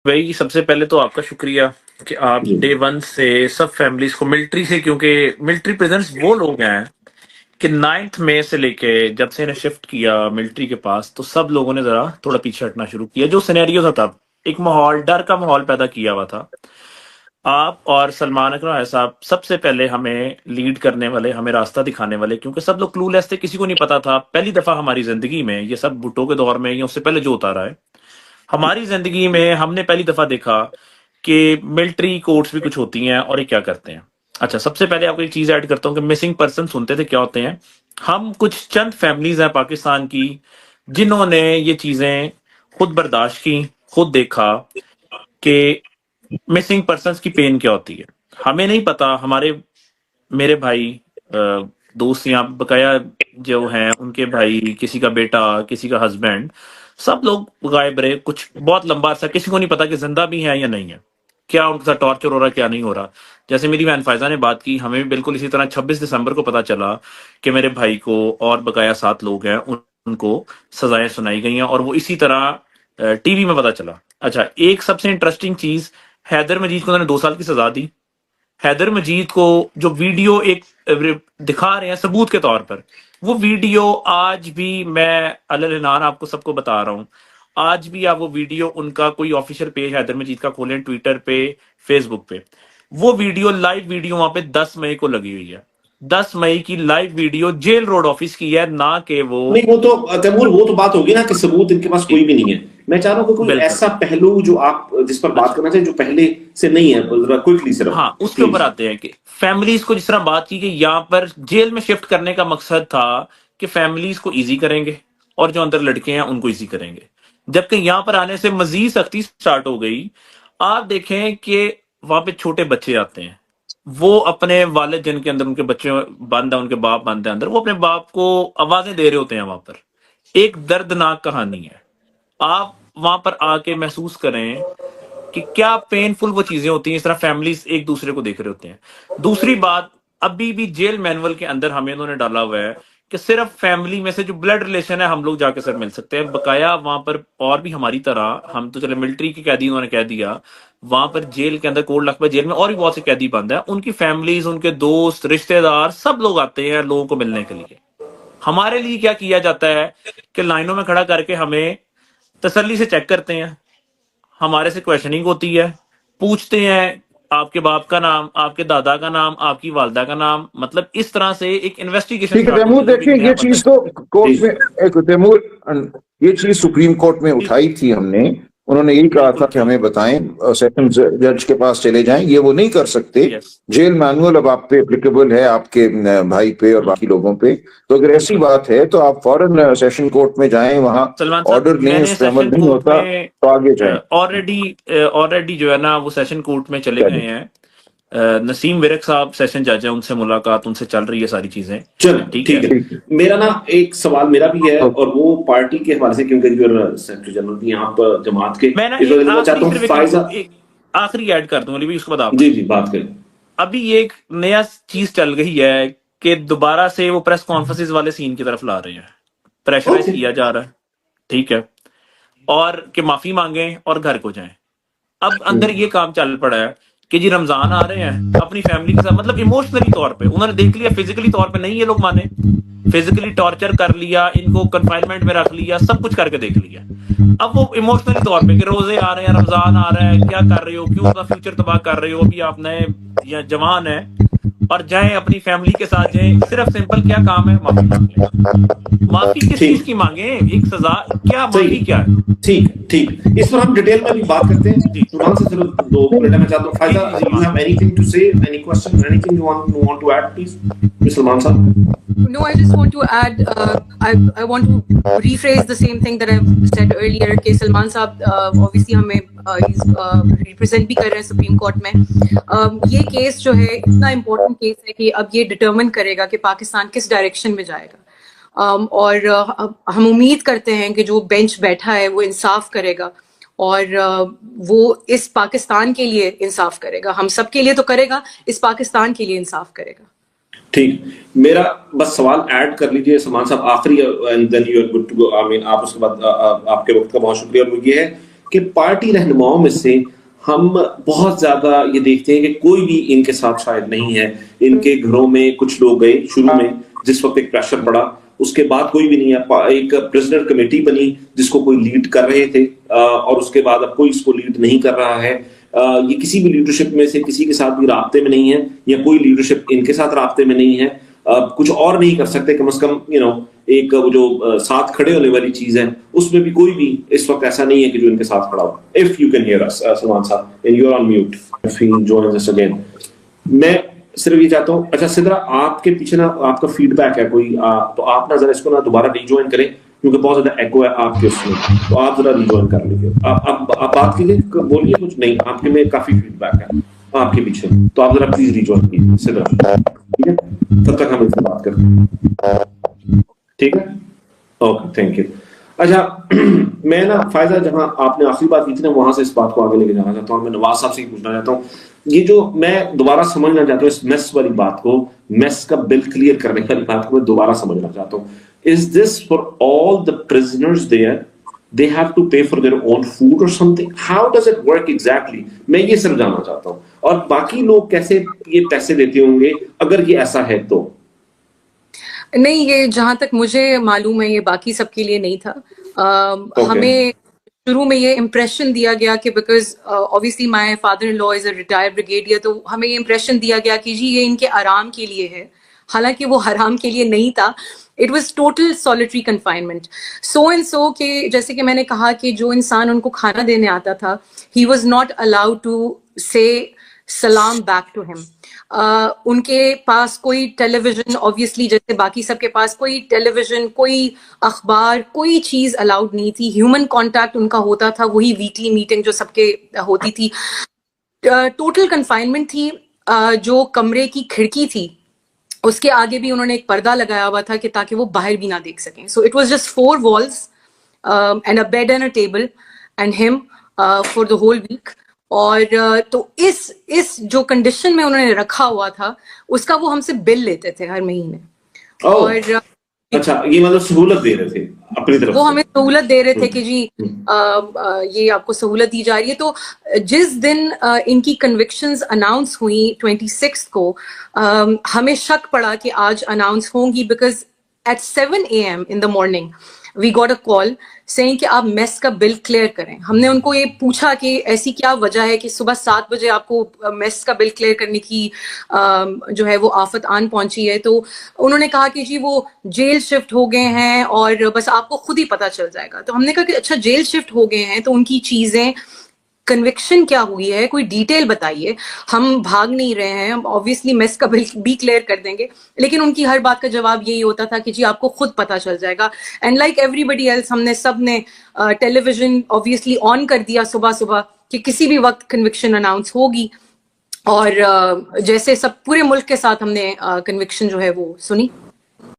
بھائی سب سے پہلے تو آپ کا شکریہ کہ آپ جی ڈے ون سے سب فیملیز کو ملٹری سے، کیونکہ ملٹری پریزنٹس وہ لوگ ہیں کہ 9 مئی سے لے کے جب سے انہیں شفٹ کیا ملٹری کے پاس، تو سب لوگوں نے ذرا تھوڑا پیچھے ہٹنا شروع کیا. جو سینیریو تھا تب ایک ماحول، ڈر کا ماحول پیدا کیا ہوا تھا. آپ اور سلمان اکرم صاحب سب سے پہلے ہمیں لیڈ کرنے والے، ہمیں راستہ دکھانے والے، کیونکہ سب لوگ کلو لیس تھے، کسی کو نہیں پتا تھا. پہلی دفعہ ہماری زندگی میں، یہ سب بھٹو کے دور میں یا اس سے پہلے جو ہوتا رہا ہے، ہماری زندگی میں ہم نے پہلی دفعہ دیکھا کہ ملٹری کورٹس بھی کچھ ہوتی ہیں اور یہ کیا کرتے ہیں. اچھا، سب سے پہلے آپ کو ایک چیز ایڈ کرتا ہوں کہ مسنگ پرسن سنتے تھے کیا ہوتے ہیں. ہم کچھ چند فیملیز ہیں پاکستان کی جنہوں نے یہ چیزیں خود برداشت کی، خود دیکھا کہ مسنگ پرسنس کی پین کیا ہوتی ہے. ہمیں نہیں پتا، ہمارے میرے بھائی دوست یہاں بقایا جو ہیں، ان کے بھائی، کسی کا بیٹا، کسی کا ہسبینڈ، سب لوگ غائب رہے. کچھ بہت لمبا عرصہ کسی کو نہیں پتا کہ زندہ بھی ہیں یا نہیں ہے، کیا ان کے ساتھ ٹارچر ہو رہا ہے، کیا نہیں ہو رہا. جیسے میری بہن فائزہ نے بات کی، ہمیں بھی بالکل اسی طرح 26 دسمبر کو پتا چلا کہ میرے بھائی کو اور بقایا 7 لوگ ہیں، ان کو سزائیں سنائی گئی ہیں، اور وہ اسی طرح ٹی وی میں پتا چلا. اچھا، ایک سب سے انٹرسٹنگ چیز، حیدر مجید کو انہوں نے 2 سال کی سزا دی. حیدر مجید کو جو ویڈیو ایک دکھا رہے ہیں ثبوت کے طور پر، وہ ویڈیو آج بھی میں العنان آپ کو سب کو بتا رہا ہوں، آج بھی آپ وہ ویڈیو، ان کا کوئی آفیشیل پیج حیدر مجید کا کھولیں، ٹویٹر پہ، فیس بک پہ، وہ ویڈیو، لائیو ویڈیو وہاں پہ 10 مئی کو لگی ہوئی ہے. 10 مئی کی live video jail road office کی ہے، نہ کہ وہ. نہیں، وہ تو تیمور، وہ تو بات ہوگی نا کہ ثبوت ان کے پاس جی کوئی بھی نہیں ہے. میں چاہ رہا ہوں کہ کوئی بالکل. ایسا پہلو جو آپ جس پر بات اچھا، کرنا چاہیں جو پہلے سے نہیں ہے، ذرا کوئکلی صرف ہاں، اس کے اوپر پلیز. آتے ہیں کہ فیملیز کو جس طرح بات کی کہ یہاں پر جیل میں شفٹ کرنے کا مقصد تھا کہ فیملیز کو ایزی کریں گے اور جو اندر لڑکے ہیں ان کو ایزی کریں گے، جبکہ یہاں پر آنے سے مزید سختی سٹارٹ ہو گئی. آپ دیکھیں کہ وہاں پہ چھوٹے بچے آتے ہیں، وہ اپنے والد، جن کے اندر ان کے بچے بند ہیں، ان کے باپ بند ہیں اندر، وہ اپنے باپ کو آوازیں دے رہے ہوتے ہیں وہاں پر. ایک دردناک کہانی ہے. آپ وہاں پر آ کے محسوس کریں کہ کیا پین فل وہ چیزیں ہوتی ہیں، اس طرح فیملیز ایک دوسرے کو دیکھ رہے ہوتے ہیں. دوسری بات، ابھی بھی جیل مینول کے اندر ہمیں انہوں نے ڈالا ہوا ہے کہ صرف فیملی میں سے جو بلڈ ریلیشن ہے ہم لوگ جا کے سر مل سکتے ہیں. بقایا وہاں پر اور بھی ہماری طرح، ہم تو چلے ملٹری کے قیدی، انہوں نے کہہ دیا وہاں پر جیل کے اندر کوٹ لکھپت جیل میں اور بھی بہت سے قیدی بند ہیں، ان کی فیملیز، ان کے دوست، رشتہ دار، سب لوگ آتے ہیں لوگوں کو ملنے کے لیے. ہمارے لیے کیا کیا جاتا ہے کہ لائنوں میں کھڑا کر کے ہمیں تسلی سے چیک کرتے ہیں، ہمارے سے کویشننگ ہوتی ہے، پوچھتے ہیں آپ کے باپ کا نام، آپ کے دادا کا نام، آپ کی والدہ کا نام، مطلب اس طرح سے ایک انویسٹیگیشن ٹھیک ہے سٹارٹ ہوتی تیمور، ہے جو کہ دیکھیں ایک یہ نیا بندہ چیز تو کرتا ہے. کورٹ جی میں، ایک تیمور، یہ چیز سپریم کورٹ میں جی اٹھائی تھی ہم نے. انہوں نے یہی کہا بالکل. تھا کہ ہمیں بتائیں، سیشن جج کے پاس چلے جائیں. یہ وہ نہیں کر سکتے. یس. جیل مینول اب آپ پہ اپلیکیبل ہے، آپ کے بھائی پہ اور باقی لوگوں پہ. تو اگر ایسی بالکل بات ہے تو آپ فوراً سیشن کورٹ میں جائیں، وہاں سلمان صاحب، آرڈر لیں، میں نے اس پہ سیشن عمل نہیں کورٹ ہوتا میں تو آگے جائیں. آلریڈی جو ہے نا وہ سیشن کورٹ میں چلے گئے ہیں. نسیم ورک صاحب سیشن جج ہیں، ان سے ملاقات، ان سے چل رہی ہے ساری چیزیں. چلیں ٹھیک ہے. ٹھیک ہے. میرا نا ایک سوال میرا بھی ہے، اور وہ پارٹی کے حوالے سے، کیونکہ جو سیکرٹری جنرل بھی ہیں آپ جماعت کے، میں نا اس ایک وجہ سے میں آخری چاہتا صرف ہوں فائزہ. ایک آخری ایڈ کر دوں علی بھائی، اس کے بعد آپ جی کریں. جی، بات کریں. ابھی یہ ایک نیا چیز چل گئی ہے کہ دوبارہ سے وہ پریس کانفرنسز والے سین کی طرف لا رہے ہیں، پریشرائز اوکے. کیا جا رہا ہے. ٹھیک ہے، اور کہ معافی مانگیں اور گھر کو جائیں. اب اندر یہ کام چل پڑا ہے کہ جی رمضان آ رہے ہیں، اپنی فیملی کے ساتھ، مطلب ایموشنلی طور پہ انہوں نے دیکھ لیا، فزیکلی طور پہ نہیں یہ لوگ مانے، فزیکلی ٹارچر کر لیا، ان کو کنفائنمنٹ میں رکھ لیا، سب کچھ کر کے دیکھ لیا. اب وہ ایموشنلی طور پہ کہ روزے آ رہے ہیں، رمضان آ رہا ہے، کیا کر رہے ہو، کیوں اپنا فیوچر تباہ کر رہے ہو، ابھی آپ نئے یا جوان ہیں، اور جائیں اپنی فیملی کے ساتھ جائیں. صرف سمپل کیا کام ہے، معافی مانگ لیں. معافی کس ٹھیک. چیز کی مانگیں، ایک سزا کیا، معافی صحیح. کیا ہے. ٹھیک ہے ٹھیک ہے. اس پر ہم ڈیٹیل میں بھی بات کرتے ہیں. جی سلمان سے صرف 2 منٹ میں چاہتا ہوں. جی فائزہ، جی you Salman. Have anything to say, any question, anything you want to add please? Salman صاحب. No, I just want to add, I want to rephrase the same thing that I've said earlier کہ سلمان صاحب obviously ہمیں represent بھی کر رہے ہیں supreme court میں. یہ کیس جو ہے اتنا امپورٹنٹ کیس ہے کہ اب یہ ڈٹرمن کرے گا کہ پاکستان کس ڈائریکشن میں جائے گا. اور ہم امید کرتے ہیں کہ جو بینچ بیٹھا ہے وہ انصاف کرے گا، اور وہ اس پاکستان کے لیے انصاف کرے گا. ہم سب کے لیے تو کرے گا، اس پاکستان کے لیے انصاف کرے گا. ٹھیک. میرا بس سوال ایڈ کر لیجئے سلمان صاحب، آخری، and then you are good to go. I mean آپ اس کے بعد آپ کے وقت کا بہت شکریہ. اور وہ یہ ہے کہ پارٹی رہنماؤں میں سے ہم بہت زیادہ یہ دیکھتے ہیں کہ کوئی بھی ان کے ساتھ شاید نہیں ہے. ان کے گھروں میں کچھ لوگ گئے شروع میں جس وقت ایک پریشر پڑا, اس کے بعد کوئی بھی نہیں ہے. ایک پریزنر کمیٹی بنی جس کو کوئی لیڈ کر رہے تھے, اور اس کے بعد اب کوئی اس کو لیڈ نہیں کر رہا ہے. یہ کسی بھی لیڈرشپ میں سے کسی کے ساتھ بھی رابطے میں نہیں ہے, یا کوئی لیڈرشپ ان کے ساتھ رابطے میں نہیں ہے. کچھ اور نہیں کر سکتے کم از کم ایک وہ جو ساتھ کھڑے ہونے والی چیز ہے اس میں بھی کوئی بھی اس وقت ایسا نہیں ہے کہ جو ان کے ساتھ کھڑا ہو. If you can hear us, Salman صاحب, and you're on mute. If he joins us again. میں صرف یہ چاہتا ہوں, اچھا سدرا آپ کے پیچھے نا آپ کا فیڈ بیک ہے کوئی, تو آپ نا ذرا اس کو نا دوبارہ ری جوائن کریں کیونکہ بہت زیادہ ایکو ہے آپ کے اس میں, تو آپ ذرا ری جوائن کر لیجیے. آپ بات کیجیے, بولیے کچھ. نہیں, آپ کے میں کافی فیڈ بیک ہے آپ کے پیچھے, تو آپ ذرا پلیز ری جوائن کیجیے سدرا, ٹھیک ہے, تب تک ہم اس سے بات کرتے ہیں, ٹھیک ہے, اوکے, تھینک یو. اچھا میں نا فائزہ جہاں آپ نے آخری بات کی تھی نا وہاں سے اس بات کو آگے لے کے جانا چاہتا ہوں. میں نواز صاحب سے پوچھنا چاہتا ہوں, یہ جو میں دوبارہ سمجھنا چاہتا ہوں اس میس والی بات کو, میس کا بل کلیئر کرنے والی بات کو میں دوبارہ سمجھنا چاہتا ہوں. Is this for all the prisoners there? They have to pay for their own food or something? How does it work exactly? میں یہ سب جاننا چاہتا ہوں. اور باقی لوگ کیسے یہ پیسے دیتے ہوں گے اگر یہ ایسا ہے تو؟ نہیں, یہ جہاں تک مجھے معلوم ہے یہ باقی سب کے لیے نہیں تھا. ہمیں شروع میں یہ امپریشن دیا گیا کہ because obviously my father in law is a retired brigadier, تو ہمیں یہ امپریشن دیا گیا کہ جی یہ ان کے آرام کے لیے ہے, حالانکہ وہ حرام کے لیے نہیں تھا. It was total solitary confinement. So and so کہ جیسے کہ میں نے کہا کہ جو انسان ان کو کھانا دینے آتا تھا he was not allowed to say سلام back to him. ان کے پاس کوئی ٹیلی ویژن, obviously جیسے باقی سب کے پاس کوئی ٹیلی ویژن, کوئی اخبار, کوئی چیز الاؤڈ نہیں تھی. ہیومن کانٹیکٹ ان کا ہوتا تھا وہی ویکلی میٹنگ جو سب کے ہوتی تھی. ٹوٹل کنفائنمنٹ تھی. جو کمرے کی کھڑکی تھی اس کے آگے بھی انہوں نے ایک پردہ لگایا ہوا تھا کہ تاکہ وہ باہر بھی نہ دیکھ سکیں. So it was just 4 walls and a bed and a table and him for the whole week. اور تو اس جو کنڈیشن میں انہوں نے رکھا ہوا تھا اس کا وہ ہم سے بل لیتے تھے ہر مہینے. اور اچھا, یہ مطلب سہولت دے رہے تھے اپنی طرف, وہ ہمیں سہولت دے رہے تھے کہ جی یہ آپ کو سہولت دی جا رہی ہے. تو جس دن ان کی کنوکشنز اناؤنس ہوئی 26 کو, ہمیں شک پڑا کہ آج اناؤنس ہوں گی, because at 7 AM in the morning we got a call saying کہ آپ میس کا بل کلیئر کریں. ہم نے ان کو یہ پوچھا کہ ایسی کیا وجہ ہے کہ صبح 7 بجے آپ کو میس کا بل کلیئر کرنے کی جو ہے وہ آفت آن پہنچی ہے. تو انہوں نے کہا کہ جی وہ جیل شفٹ ہو گئے ہیں اور بس آپ کو خود ہی پتہ چل جائے گا. تو ہم نے کہا کہ اچھا جیل شفٹ ہو گئے ہیں تو ان کی چیزیں, کنوکشن کیا ہوئی ہے, کوئی ڈیٹیل بتائیے. ہم بھاگ نہیں رہے ہیں, ہم obviously میس کا بل بھی کلیئر کر دیں گے, لیکن ان کی ہر بات کا جواب یہی ہوتا تھا کہ جی آپ کو خود پتہ چل جائے گا. And like everybody else ہم نے سب نے ٹیلی ویژن obviously آن کر دیا صبح صبح کہ کسی بھی وقت کنوکشن اناؤنس ہوگی. اور جیسے سب پورے ملک کے ساتھ ہم نے کنوکشن جو ہے وہ سنی.